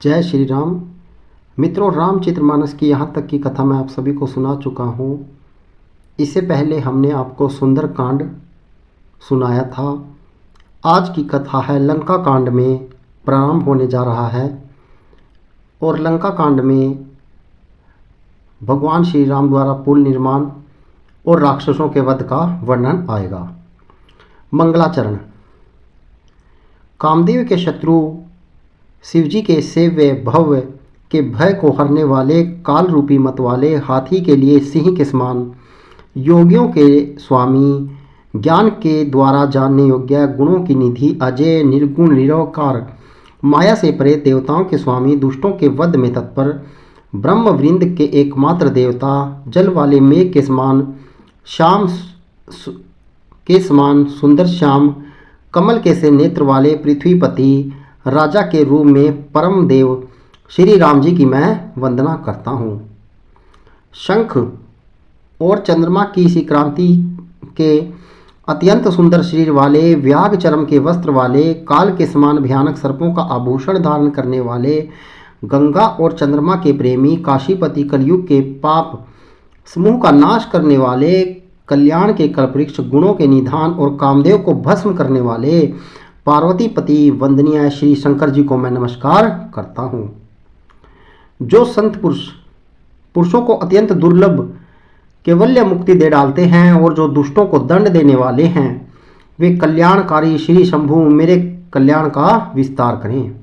जय श्री राम। मित्रों, रामचरितमानस की यहाँ तक की कथा मैं आप सभी को सुना चुका हूँ। इससे पहले हमने आपको सुंदर कांड सुनाया था। आज की कथा है लंका कांड में प्रारंभ होने जा रहा है और लंका कांड में भगवान श्री राम द्वारा पुल निर्माण और राक्षसों के वध का वर्णन आएगा। मंगलाचरण। कामदेव के शत्रु शिवजी के सेव्य भव्य के भय को हरने वाले काल रूपी मत वाले हाथी के लिए सिंह के समान, योगियों के स्वामी, ज्ञान के द्वारा जानने योग्य, गुणों की निधि, अजय, निर्गुण, निरवकार, माया से परे, देवताओं के स्वामी, दुष्टों के वध में तत्पर, ब्रह्म वृंद के एकमात्र देवता, जल वाले मेघ के समान, श्याम के समान सुंदर श्याम, कमल के से नेत्र वाले पृथ्वीपति, राजा के रूप में परम देव श्री राम जी की मैं वंदना करता हूँ। शंख और चंद्रमा की सी क्रांति के अत्यंत सुंदर शरीर वाले, व्याघ चर्म के वस्त्र वाले, काल के समान भयानक सर्पों का आभूषण धारण करने वाले, गंगा और चंद्रमा के प्रेमी, काशीपति, कलयुग के पाप समूह का नाश करने वाले, कल्याण के कल्पवृक्ष, गुणों के निधान और कामदेव को भस्म करने वाले पार्वतीपति वंदनीय श्री शंकर जी को मैं नमस्कार करता हूँ। जो संत पुरुषों को अत्यंत दुर्लभ केवल्य मुक्ति दे डालते हैं और जो दुष्टों को दंड देने वाले हैं, वे कल्याणकारी श्री शंभु मेरे कल्याण का विस्तार करें।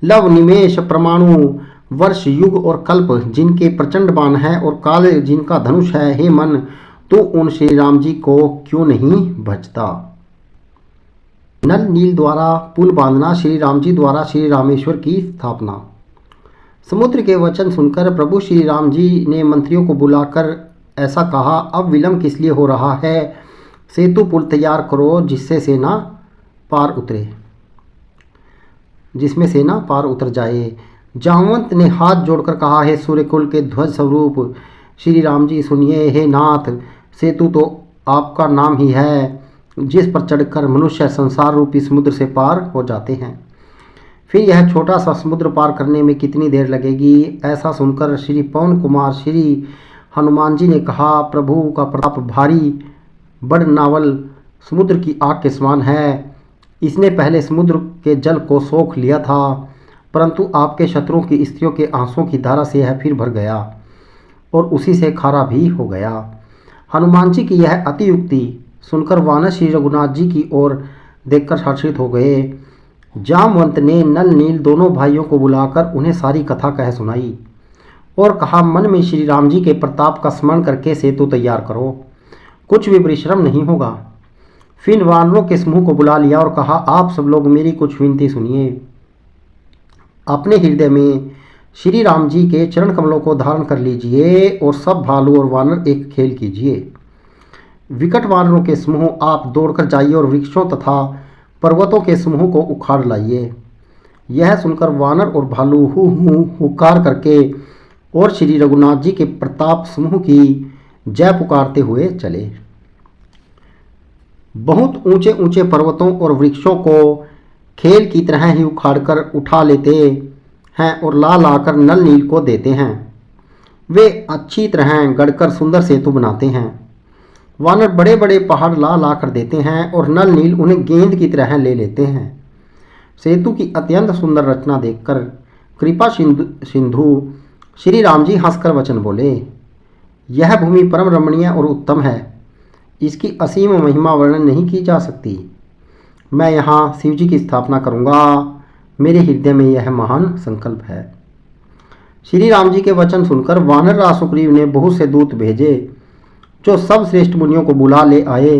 लव, निमेष, परमाणु, वर्ष, युग और कल्प जिनके प्रचंड बाण है और काल जिनका धनुष है, हे मन, तू उन श्री राम जी को क्यों नहीं भजता। नल नील द्वारा पुल बांधना, श्री राम जी द्वारा श्री रामेश्वर की स्थापना। समुद्र के वचन सुनकर प्रभु श्री राम जी ने मंत्रियों को बुलाकर ऐसा कहा, अब विलंब किस लिए हो रहा है, सेतु पुल तैयार करो जिसमें सेना पार उतर जाए। जामवंत ने हाथ जोड़कर कहा, हे सूर्यकुल के ध्वज स्वरूप श्री राम जी सुनिए, हे नाथ, सेतु तो आपका नाम ही है जिस पर चढ़कर मनुष्य संसार रूपी समुद्र से पार हो जाते हैं। फिर यह छोटा सा समुद्र पार करने में कितनी देर लगेगी। ऐसा सुनकर श्री पवन कुमार श्री हनुमान जी ने कहा, प्रभु का प्रताप भारी बड़ नावल समुद्र की आग के समान है। इसने पहले समुद्र के जल को सोख लिया था, परंतु आपके शत्रुओं की स्त्रियों के आंसुओं की धारा से यह फिर भर गया और उसी से खारा भी हो गया। हनुमान जी की यह अतियुक्ति सुनकर वानर श्री रघुनाथ जी की ओर देखकर हर्षित हो गए। जामवंत ने नल नील दोनों भाइयों को बुलाकर उन्हें सारी कथा कह सुनाई और कहा, मन में श्री राम जी के प्रताप का स्मरण करके सेतु तैयार करो, कुछ भी परिश्रम नहीं होगा। फिर वानरों के समूह को बुला लिया और कहा, आप सब लोग मेरी कुछ विनती सुनिए। अपने हृदय में श्री राम जी के चरण कमलों को धारण कर लीजिए और सब भालू और वानर एक खेल कीजिए। विकट वानरों के समूह आप दौड़कर जाइए और वृक्षों तथा पर्वतों के समूह को उखाड़ लाइए। यह सुनकर वानर और भालू हुकार करके और श्री रघुनाथ जी के प्रताप समूह की जय पुकारते हुए चले। बहुत ऊंचे ऊंचे पर्वतों और वृक्षों को खेल की तरह ही उखाड़कर उठा लेते हैं और ला लाकर नल नील को देते हैं। वे अच्छी तरह गढ़कर सुंदर सेतु बनाते हैं। वानर बड़े बड़े पहाड़ ला ला कर देते हैं और नल नील उन्हें गेंद की तरह ले लेते हैं। सेतु की अत्यंत सुंदर रचना देखकर कृपा सिंधु श्री राम जी हंसकर वचन बोले, यह भूमि परम रमणीय और उत्तम है, इसकी असीम महिमा वर्णन नहीं की जा सकती। मैं यहाँ शिव जी की स्थापना करूँगा, मेरे हृदय में यह महान संकल्प है। श्री राम जी के वचन सुनकर वानर राज सुग्रीव ने बहुत से दूत भेजे जो सब श्रेष्ठ मुनियों को बुला ले आए।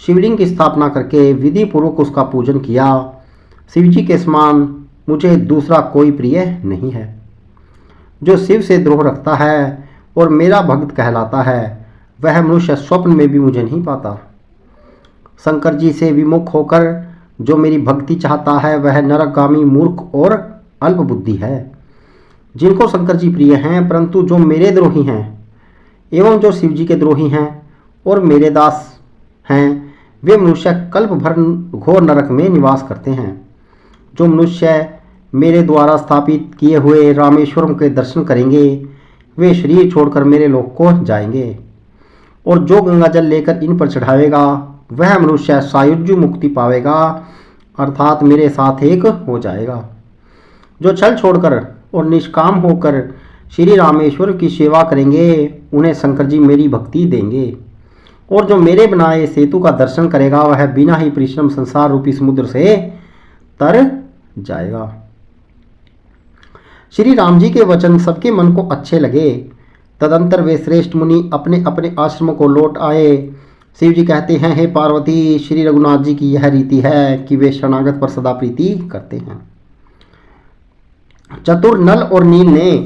शिवलिंग की स्थापना करके विधि पूर्वक उसका पूजन किया। शिवजी के समान मुझे दूसरा कोई प्रिय नहीं है। जो शिव से द्रोह रखता है और मेरा भक्त कहलाता है, वह मनुष्य स्वप्न में भी मुझे नहीं पाता। शंकर जी से विमुख होकर जो मेरी भक्ति चाहता है, वह नरकगामी, मूर्ख और अल्प बुद्धि है। जिनको शंकर जी प्रिय हैं, परंतु जो मेरे द्रोही हैं एवं जो शिव जी के द्रोही हैं और मेरे दास हैं, वे मनुष्य कल्प भर घोर नरक में निवास करते हैं। जो मनुष्य मेरे द्वारा स्थापित किए हुए रामेश्वरम के दर्शन करेंगे वे शरीर छोड़कर मेरे लोक को जाएंगे, और जो गंगा जल लेकर इन पर चढ़ावेगा वह मनुष्य सायुज्य मुक्ति पावेगा, अर्थात मेरे साथ एक हो जाएगा। जो छल छोड़कर और निष्काम होकर श्री रामेश्वर की सेवा करेंगे उन्हें शंकर जी मेरी भक्ति देंगे, और जो मेरे बनाए सेतु का दर्शन करेगा वह बिना ही परिश्रम संसार रूपी समुद्र से तर जाएगा। श्री राम जी के वचन सबके मन को अच्छे लगे। तदंतर वे श्रेष्ठ मुनि अपने अपने आश्रम को लौट आए। शिव जी कहते हैं, हे पार्वती, श्री रघुनाथ जी की यह रीति है कि वे शरणागत पर सदा प्रीति करते हैं। चतुर नल और नील ने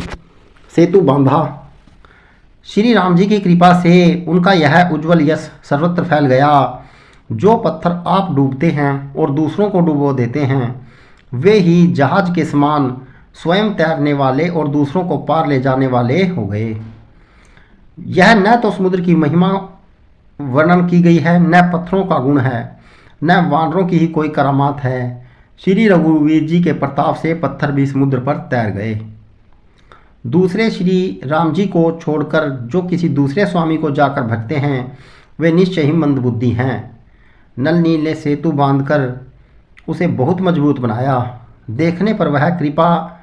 सेतु बांधा। श्री राम जी की कृपा से उनका यह उज्जवल यश सर्वत्र फैल गया। जो पत्थर आप डूबते हैं और दूसरों को डुबो देते हैं वे ही जहाज के समान स्वयं तैरने वाले और दूसरों को पार ले जाने वाले हो गए। यह न तो समुद्र की महिमा वर्णन की गई है, न पत्थरों का गुण है, न वानरों की ही कोई करामात है। श्री रघुवीर जी के प्रताप से पत्थर भी समुद्र पर तैर गए। दूसरे श्री राम जी को छोड़कर जो किसी दूसरे स्वामी को जाकर भजते हैं वे निश्चय ही मंदबुद्धि हैं। नल नील ने सेतु बांधकर उसे बहुत मजबूत बनाया। देखने पर वह कृपा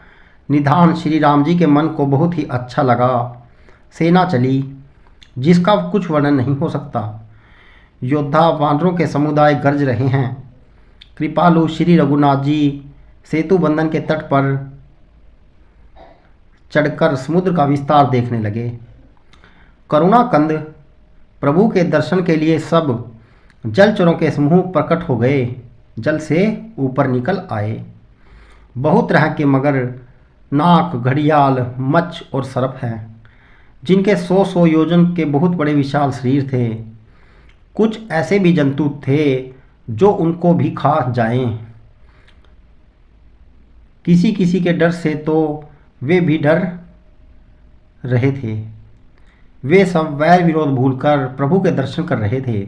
निधान श्री राम जी के मन को बहुत ही अच्छा लगा। सेना चली जिसका कुछ वर्णन नहीं हो सकता। योद्धा वानरों के समुदाय गरज रहे हैं। कृपालु श्री रघुनाथ जी सेतु बंधन के तट पर चढ़कर समुद्र का विस्तार देखने लगे। करुणा कंद प्रभु के दर्शन के लिए सब जलचरों के समूह प्रकट हो गए, जल से ऊपर निकल आए। बहुत तरह के मगर, नाक, घड़ियाल, मच्छ और सर्प हैं जिनके 100-100 योजन के बहुत बड़े विशाल शरीर थे। कुछ ऐसे भी जंतु थे जो उनको भी खा जाएं। किसी किसी के डर से तो वे भी डर रहे थे। वे सब वैर विरोध भूलकर प्रभु के दर्शन कर रहे थे।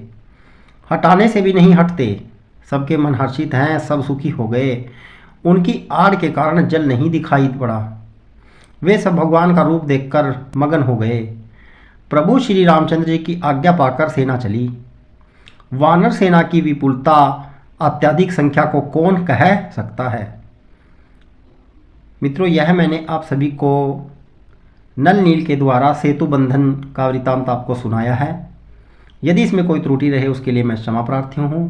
हटाने से भी नहीं हटते। सबके मन हर्षित हैं, सब सुखी हो गए। उनकी आड़ के कारण जल नहीं दिखाई पड़ा। वे सब भगवान का रूप देखकर मगन हो गए। प्रभु श्री रामचंद्र जी की आज्ञा पाकर सेना चली। वानर सेना की विपुलता, अत्यधिक संख्या को कौन कह सकता है। मित्रों, यह मैंने आप सभी को नल नील के द्वारा सेतु बंधन का वृतांत आपको सुनाया है। यदि इसमें कोई त्रुटि रहे उसके लिए मैं क्षमा प्रार्थी हूँ।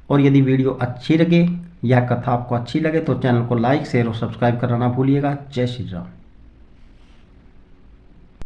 और यदि वीडियो अच्छी लगे, यह कथा आपको अच्छी लगे तो चैनल को लाइक, शेयर और सब्सक्राइब करना ना भूलिएगा। जय श्री राम।